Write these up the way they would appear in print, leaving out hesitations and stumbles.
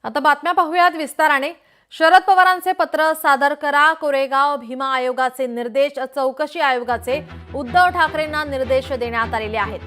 आता बातम्या पाहूयात विस्ताराने। शरद पवारांचे पत्र सादर करा, कोरेगाव भीमा आयोगाचे निर्देश, चौकशी आयोगाचे उद्धव ठाकरेंना निर्देश देण्यात आलेले आहेत।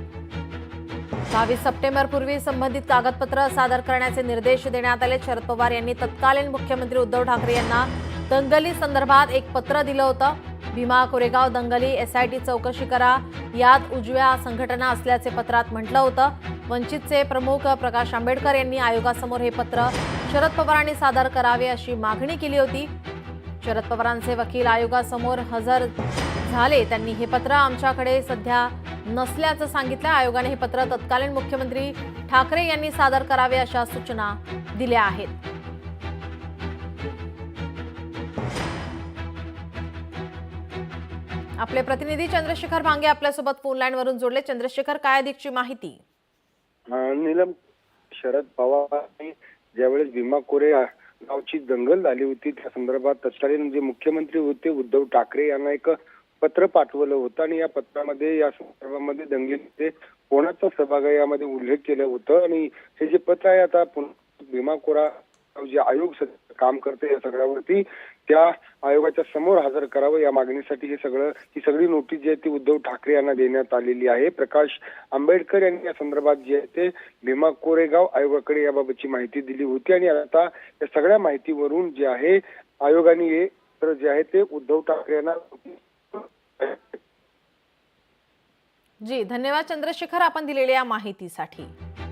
22 सप्टेंबरपूर्वी संबंधित कागदपत्र सादर करण्याचे निर्देश देण्यात आले। शरद पवार यांनी तत्कालीन मुख्यमंत्री उद्धव ठाकरे यांना दंगली संदर्भात एक पत्र दिलं होतं। भीमा कोरेगाव दंगली एसआयटी चौकशी करा, यात उजव्या संघटना असल्याचे पत्रात म्हटलं होतं। वंचितचे प्रमुख प्रकाश आंबेडकर यांनी आयोगासमोर हे पत्र शरद पवारांनी सादर करावे अशी मागणी केली होती। शरद पवारांचे वकील आयोगासमोर हजर झाले। त्यांनी हे पत्र आमच्याकडे सध्या नसल्याचं सांगितलं। आयोगाने हे पत्र तत्कालीन मुख्यमंत्री ठाकरे यांनी सादर करावे अशा सूचना दिल्या आहेत। आपले प्रतिनिधी चंद्रशेखर भांगे आपल्यासोबत फोन लाईन वरून जोडले। चंद्रशेखर, काय अधिकची माहिती? नीलम, शरद पवारांनी ज्यावेळेस भीमा कोरेगावची दंगल झाली होती त्या संदर्भात तत्कालीन जे मुख्यमंत्री होते उद्धव ठाकरे यांना एक पत्र पाठवलं होतं आणि या पत्रामध्ये या संदर्भामध्ये दंगलीमध्ये कोणाचा सहभाग आहे यामध्ये उल्लेख केला होता। आणि हे जे पत्र आहे आता भीमा कोरेगाव जे आयोग काम करते या सगळ्यावरती त्या आयोगाच्या समोर हजर करावं या मागणीसाठी ही सगळी नोटीस जी आहे ती उद्धव ठाकरे यांना देण्यात आलेली आहे। प्रकाश आंबेडकर यांनी या संदर्भात जे आहे ते भीमा कोरेगाव आयोगाकडे याबाबतची माहिती दिली होती आणि आता या सगळ्या माहितीवरून जे आहे आयोगाने हे पत्र जे आहे ते उद्धव ठाकरे यांना जी धन्यवाद चंद्रशेखर, आपण दिलेल्या या माहितीसाठी।